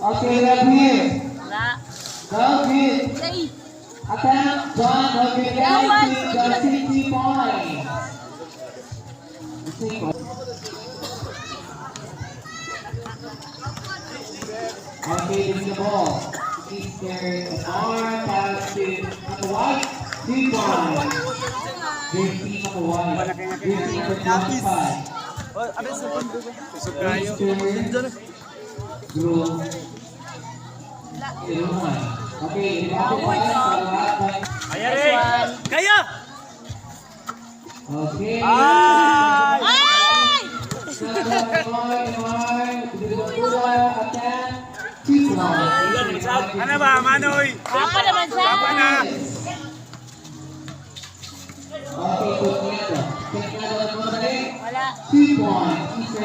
Okay, love hit. Wala. Love hit. Say. Attempt one of the city point. Okay, this is the ball. Easter arm pass to number one. 3 point. This team number one. This team number 25. Easter group. Ilungan. Okay, number one. Kaya! Okay. Ay! Ay! Ano ba, Manoy? Ako naman siya. Tama na! Okay, good. Wala. 2 points.